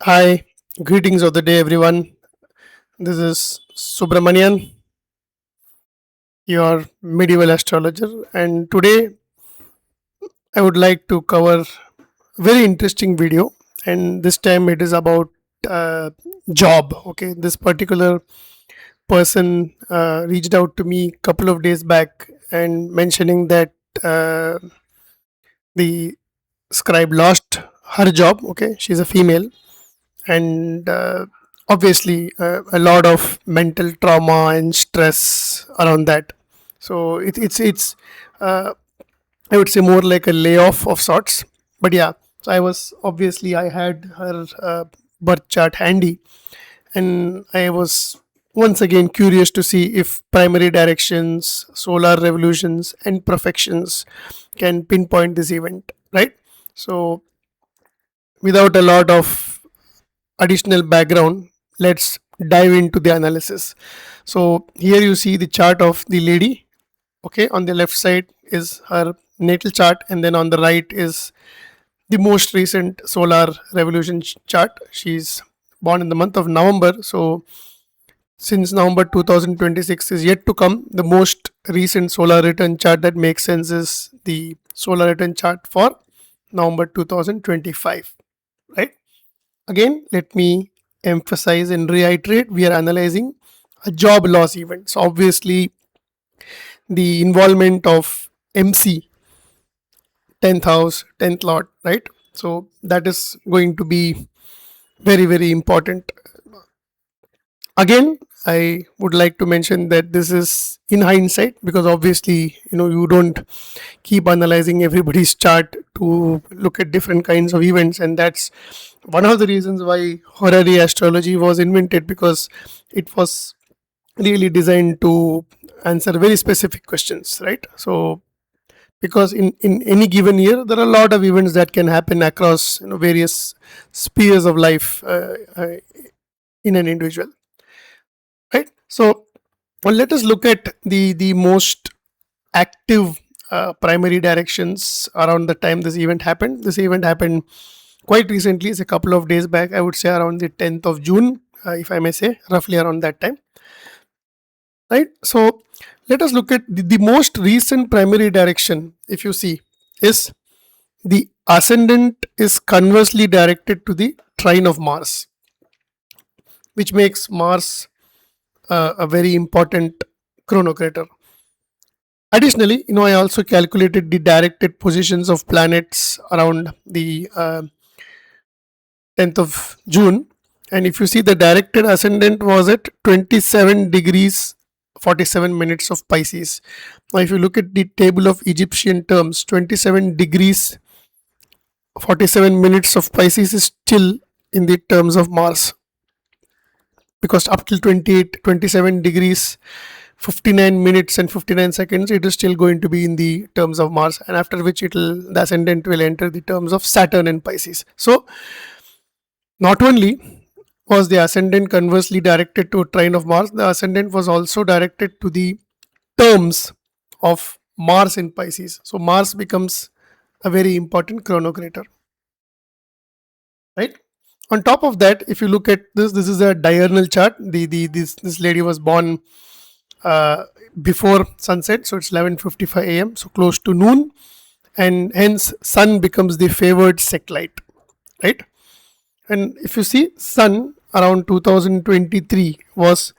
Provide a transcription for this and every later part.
Hi, greetings of the day, everyone. This is Subramanian, your medieval astrologer, and today I would like to cover very interesting video. And this time it is about uh, job. Okay, this particular person reached out to me couple of days back and mentioning that uh, the scribe lost her job. Okay, she's a female, and obviously a lot of mental trauma and stress around that. So it's uh, I would say more like a layoff of sorts. But yeah, so I had her birth chart handy, and I was once again curious to see if primary directions, solar revolutions, and perfections can pinpoint this event, right? So without a lot of additional background, let's dive into the analysis. So here you see the chart of the lady. Okay, on the left side is her natal chart, and then on the right is the most recent solar revolution chart. She's born in the month of November. So since November 2026 is yet to come, the most recent solar return chart that makes sense is the solar return chart for November 2025, right? Again, let me emphasize and reiterate, we are analyzing a job loss event. So obviously the involvement of MC, 10th house, 10th lord, right? So that is going to be very, very important. Again, I would like to mention that this is in hindsight, because obviously, you don't keep analyzing everybody's chart to look at different kinds of events, and that's one of the reasons why horary astrology was invented, because it was really designed to answer very specific questions, right? So because in any given year there are a lot of events that can happen across various spheres of life in an individual, right? So well, let us look at the most active primary directions around the time this event happened. This event happened quite recently. It's a couple of days back, I would say around the 10th of June, if I may say, roughly around that time, right? So let us look at the most recent primary direction. If you see, is the ascendant is conversely directed to the trine of Mars, which makes Mars a very important chronocrator. Additionally, I also calculated the directed positions of planets around the 10th of June. And if you see, the directed ascendant was at 27 degrees 47 minutes of Pisces. Now, if you look at the table of Egyptian terms, 27 degrees 47 minutes of Pisces is still in the terms of Mars, because up till 27 degrees 59 minutes and 59 seconds it is still going to be in the terms of Mars, and after which the ascendant will enter the terms of Saturn and Pisces. So not only was the ascendant conversely directed to a trine of Mars, the ascendant was also directed to the terms of Mars in Pisces. So Mars becomes a very important chronocrator, right? On top of that, if you look at this is a diurnal chart. This lady was born uh, before sunset, so it's 11:55 a.m., so close to noon, and hence sun becomes the favored sect-light, right? And if you see, sun around 2023 was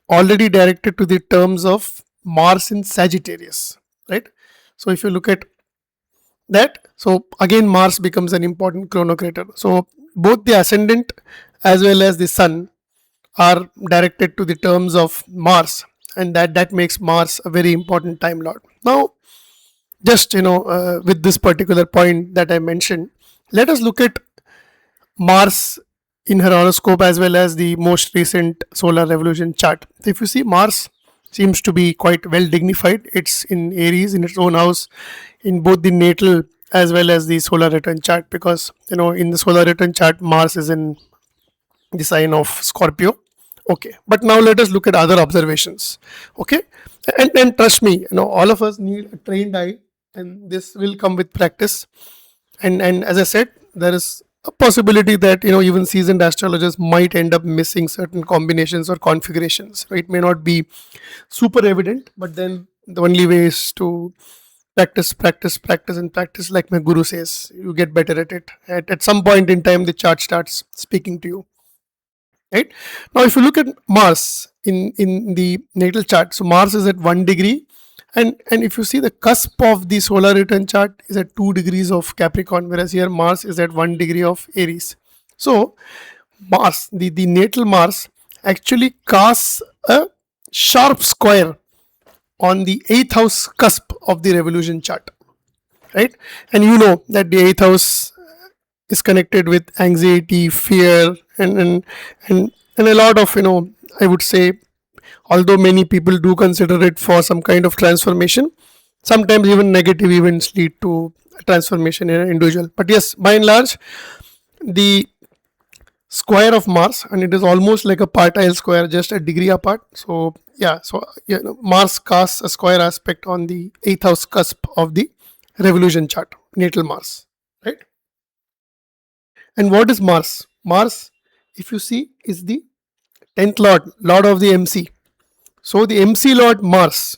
already directed to the terms of Mars in Sagittarius, right? So if you look at that, so again Mars becomes an important chronocrator. So both the ascendant as well as the sun are directed to the terms of Mars, and that makes Mars a very important time lord. Now, just with this particular point that I mentioned, let us look at Mars in her horoscope as well as the most recent solar revolution chart. If you see, Mars seems to be quite well dignified. It's in Aries in its own house in both the natal as well as the solar return chart, because in the solar return chart Mars is in the sign of Scorpio. Okay, but now let us look at other observations. Okay, and trust me, all of us need a trained eye, and this will come with practice. And as I said, there is a possibility that even seasoned astrologers might end up missing certain combinations or configurations. Right? It may not be super evident, but then the only way is to practice, practice, practice, and practice. Like my guru says, you get better at it. At some point in time, the chart starts speaking to you. Right now, if you look at Mars in the natal chart, so Mars is at 1 degree, and if you see, the cusp of the solar return chart is at 2 degrees of Capricorn, whereas here Mars is at 1 degree of Aries. So Mars, the natal Mars, actually casts a sharp square on the 8th house cusp of the revolution chart. Right, and you know that the 8th house is connected with anxiety, fear, and a lot of, I would say, although many people do consider it for some kind of transformation, sometimes even negative events lead to transformation in an individual. But yes, by and large, the square of Mars, and it is almost like a partile square, just a degree apart. So yeah, Mars casts a square aspect on the 8th house cusp of the revolution chart, natal Mars. Right? And what is Mars? Mars, if you see, is the 10th lord of the MC. So the MC lord Mars.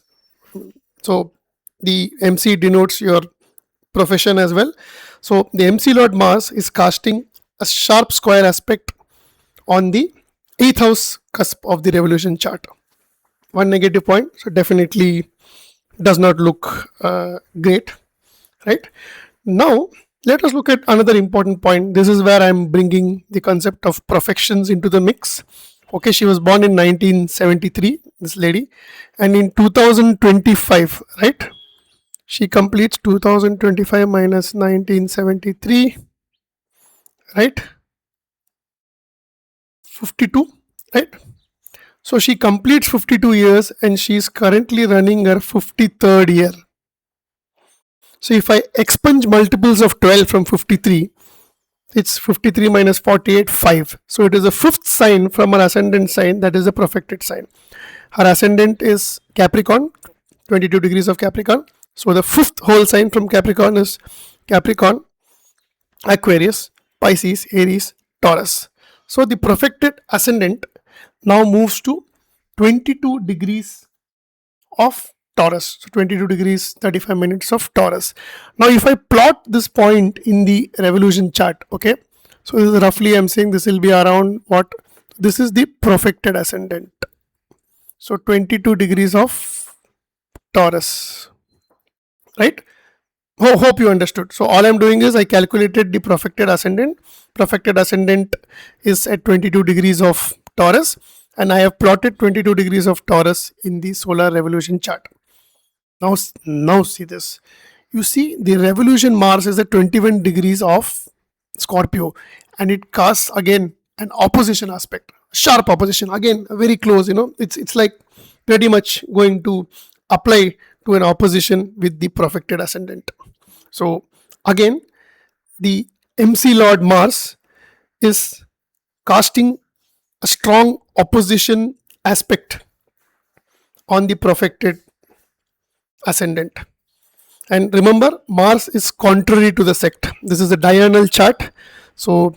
So the MC denotes your profession as well. So the MC lord Mars is casting a sharp square aspect on the 8th house cusp of the revolution chart. One negative point, so definitely does not look great. Right? Now, let us look at another important point. This is where I'm bringing the concept of profections into the mix. Okay, she was born in 1973, this lady, and in 2025, right? She completes 2025 minus 1973, right? 52, right? So she completes 52 years and she is currently running her 53rd year. So if I expunge multiples of 12 from 53, it's 53 minus 48, 5. So it is a fifth sign from her ascendant sign, that is a profected sign. Her ascendant is Capricorn, 22 degrees of Capricorn. So the fifth whole sign from Capricorn is Capricorn, Aquarius, Pisces, Aries, Taurus. So the profected ascendant now moves to 22 degrees of Taurus. So 22 degrees 35 minutes of Taurus. Now if I plot this point in the revolution chart, okay, so this is roughly, I'm saying this will be around what? This is the profected ascendant. So 22 degrees of Taurus, right? Hope you understood. So all I'm doing is I calculated the profected ascendant. Profected ascendant is at 22 degrees of Taurus, and I have plotted 22 degrees of Taurus in the solar revolution chart. Now see this. You see, the revolution Mars is at 21 degrees of Scorpio, and it casts again an opposition aspect, sharp opposition, again very close. It's like pretty much going to apply to an opposition with the profected ascendant. So again, the MC Lord Mars is casting a strong opposition aspect on the profected ascendant. And remember, Mars is contrary to the sect. This is a diurnal chart, so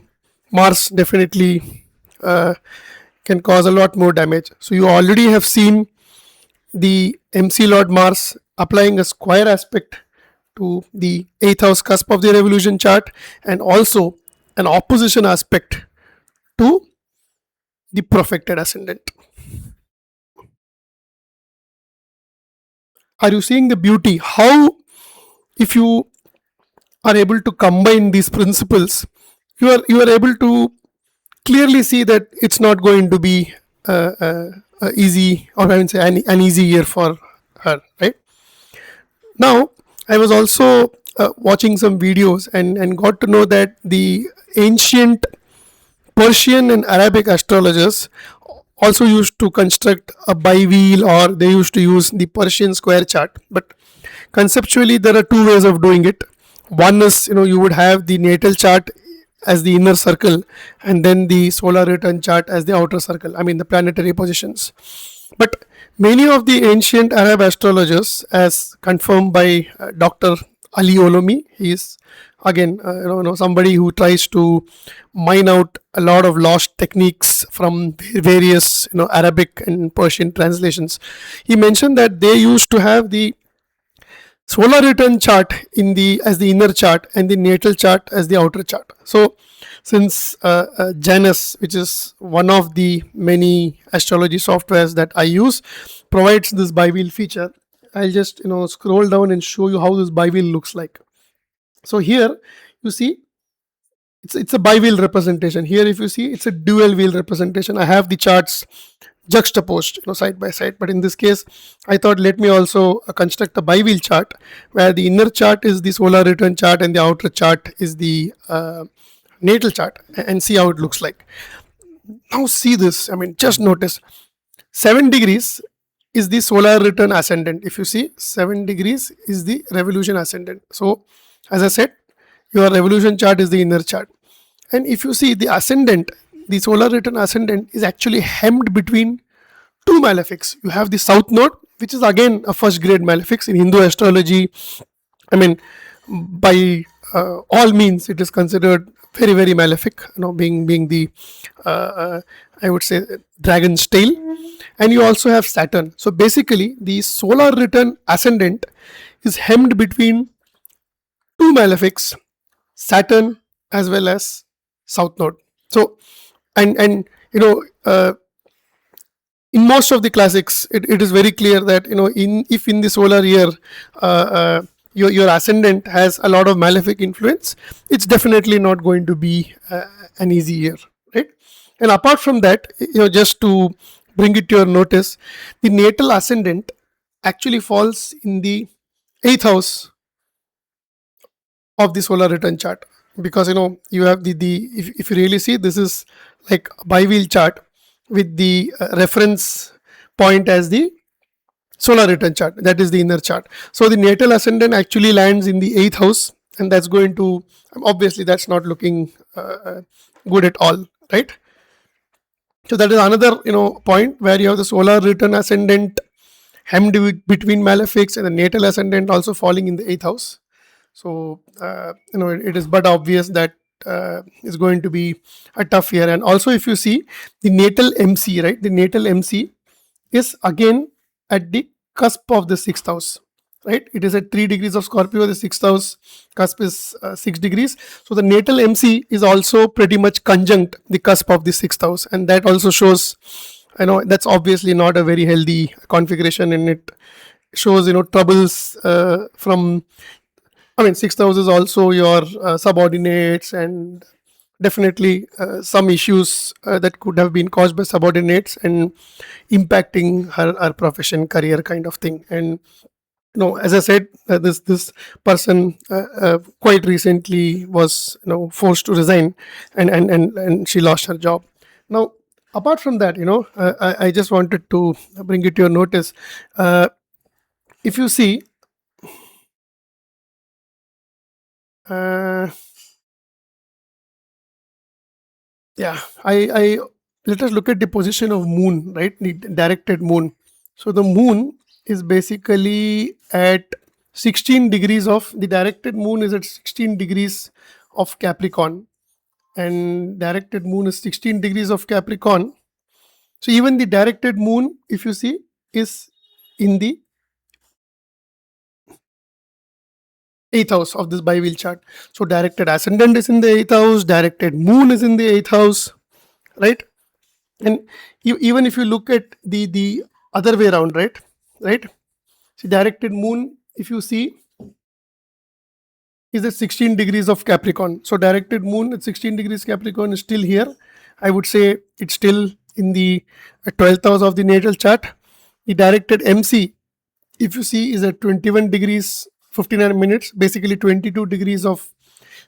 Mars definitely can cause a lot more damage. So you already have seen the MC Lord Mars applying a square aspect to the 8th house cusp of the revolution chart, and also an opposition aspect to the profected ascendant. Are you seeing the beauty? How, if you are able to combine these principles, you are able to clearly see that it's not going to be easy, or I would say an easy year for her, right? Now, I was also watching some videos and got to know that the ancient Persian and Arabic astrologers also used to construct a bi-wheel, or they used to use the Persian square chart. But conceptually, there are two ways of doing it. One is, you would have the natal chart as the inner circle, and then the solar return chart as the outer circle, I mean the planetary positions. But many of the ancient Arab astrologers, as confirmed by Dr. Ali Olomi, he is again, somebody who tries to mine out a lot of lost techniques from various Arabic and Persian translations. He mentioned that they used to have the solar return chart in the as the inner chart and the natal chart as the outer chart. So since Janus, which is one of the many astrology softwares that I use, provides this bi-wheel feature, I'll just scroll down and show you how this bi-wheel looks like. So here you see it's a bi-wheel representation. Here if you see, it's a dual wheel representation. I have the charts juxtaposed side by side, but in this case I thought, let me also construct a bi-wheel chart where the inner chart is the solar return chart and the outer chart is the natal chart, and see how it looks like. Now see this, I mean, just notice 7 degrees is the solar return ascendant. If you see, 7 degrees is the revolution ascendant. So as I said, your revolution chart is the inner chart, and if you see the ascendant, the solar return ascendant is actually hemmed between two malefics. You have the south node, which is again a first grade malefics in Hindu astrology. I mean, by all means, it is considered very very malefic. Being the I would say dragon's tail, and you also have Saturn. So basically, the solar return ascendant is hemmed between two malefics, Saturn as well as south node. So and in most of the classics, it is very clear that if in the solar year your ascendant has a lot of malefic influence, it's definitely not going to be an easy year, right? And apart from that, just to bring it to your notice, the natal ascendant actually falls in the 8th house of the solar return chart, because you have the if you really see, this is like a bi-wheel chart with the reference point as the solar return chart, that is the inner chart. So the natal ascendant actually lands in the 8th house, and that's going to, obviously that's not looking good at all, right? So that is another point where you have the solar return ascendant hemmed between malefics, and the natal ascendant also falling in the 8th house. So it is but obvious that is going to be a tough year. And also, if you see the natal MC, right, the natal MC is again at the cusp of the 6th house, right? It is at 3 degrees of Scorpio. The 6th house cusp is 6 degrees. So the natal MC is also pretty much conjunct the cusp of the 6th house, and that also shows, that's obviously not a very healthy configuration, and it shows troubles from, I mean, 6th house is also your subordinates, and definitely some issues that could have been caused by subordinates and impacting her profession, career kind of thing. And as I said, this person quite recently was forced to resign, and she lost her job. Now, apart from that, I just wanted to bring it to your notice. If you see. Yeah, I let us look at the position of moon, right? The directed moon. So the moon is basically at 16 degrees of, the directed moon is at 16 degrees of Capricorn, and directed moon is 16 degrees of Capricorn. So even the directed moon, if you see, is in the 8th house of this bi-wheel chart. So directed ascendant is in the 8th house, directed moon is in the 8th house, right? And even if you look at the other way around, right? See, directed moon, if you see, is at 16 degrees of Capricorn. So directed moon at 16 degrees Capricorn is still here. I would say it's still in the 12th house of the natal chart. The directed MC, if you see, is at 21 degrees 59 minutes, basically 22 degrees of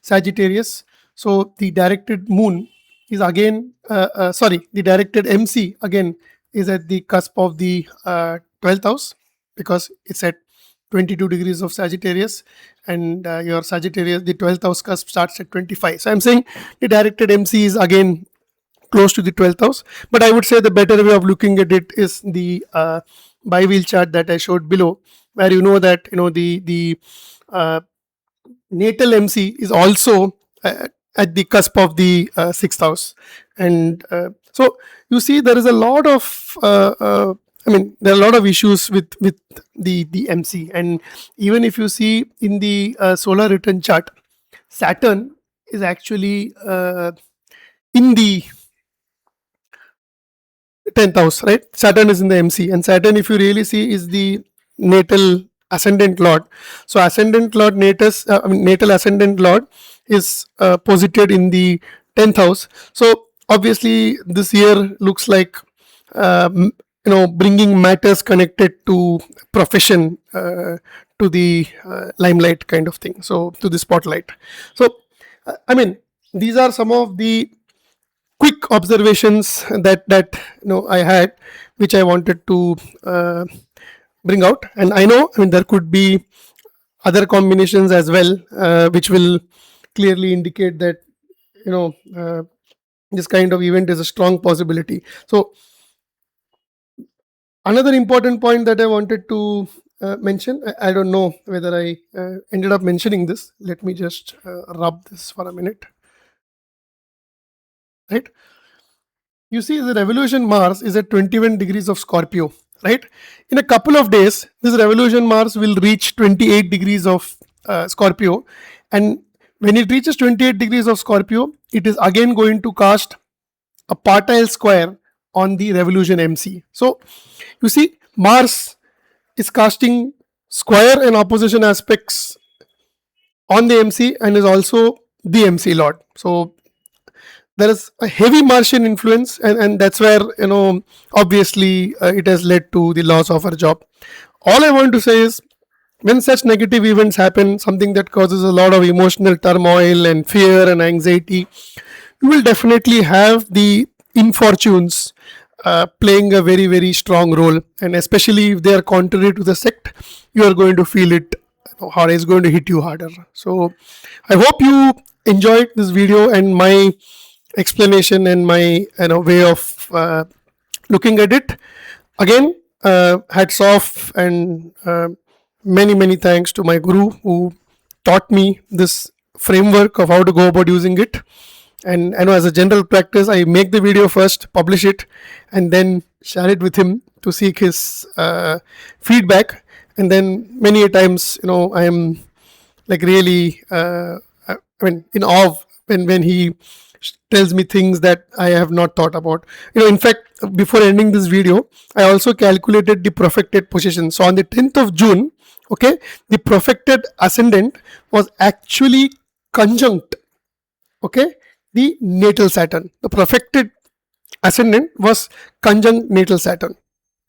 Sagittarius. So the directed moon is again, the directed MC again is at the cusp of the 12th house, because it's at 22 degrees of Sagittarius, and your Sagittarius, the 12th house cusp starts at 25. So I'm saying the directed MC is again close to the 12th house. But I would say the better way of looking at it is the bi-wheel chart that I showed below, where that the natal MC is also at the cusp of the sixth house, and so you see there is a lot of there are a lot of issues with the MC. And even if you see in the solar return chart, Saturn is actually in the 10th house, right? Saturn is in the MC, and Saturn, if you really see, is the natal ascendant lord. So ascendant lord natus, natal ascendant lord is posited in the 10th house. So obviously this year looks like bringing matters connected to profession to the limelight kind of thing, so to the spotlight. So these are some of the quick observations that I had, which I wanted to bring out. And I know, there could be other combinations as well, which will clearly indicate that this kind of event is a strong possibility. So another important point that I wanted to mention, I don't know whether I ended up mentioning this. Let me just rub this for a minute, right? You see, the revolution Mars is at 21 degrees of Scorpio, right? In a couple of days, this revolution Mars will reach 28 degrees of Scorpio. And when it reaches 28 degrees of Scorpio, it is again going to cast a partile square on the revolution MC. So you see, Mars is casting square and opposition aspects on the MC and is also the MC Lord. So there is a heavy Martian influence, and that's where obviously it has led to the loss of our job. All I want to say is, when such negative events happen, something that causes a lot of emotional turmoil and fear and anxiety, you will definitely have the infortunes playing a very, very strong role. And especially if they are contrary to the sect, you are going to feel it, or it's going to hit you harder. So I hope you enjoyed this video and my explanation and my way of looking at it. Again, hats off, and many thanks to my guru who taught me this framework of how to go about using it. And I know, as a general practice, I make the video first, publish it, and then share it with him to seek his feedback. And then many a times, I am like really in awe when he tells me things that I have not thought about. In fact, before ending this video, I also calculated the profected position. So on the 10th of June, okay, the profected ascendant was actually conjunct, okay, the natal Saturn. The profected ascendant was conjunct natal Saturn,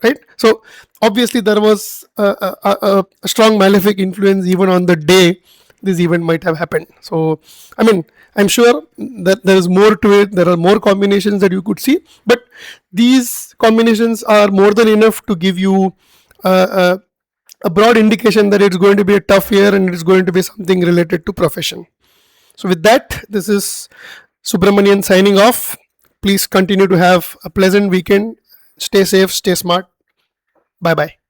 right? So obviously there was a strong malefic influence even on the day this event might have happened. So I'm sure that there is more to it. There are more combinations that you could see, but these combinations are more than enough to give you a broad indication that it's going to be a tough year and it's going to be something related to profession. So with that, this is Subramanian signing off. Please continue to have a pleasant weekend. Stay safe, stay smart. Bye bye.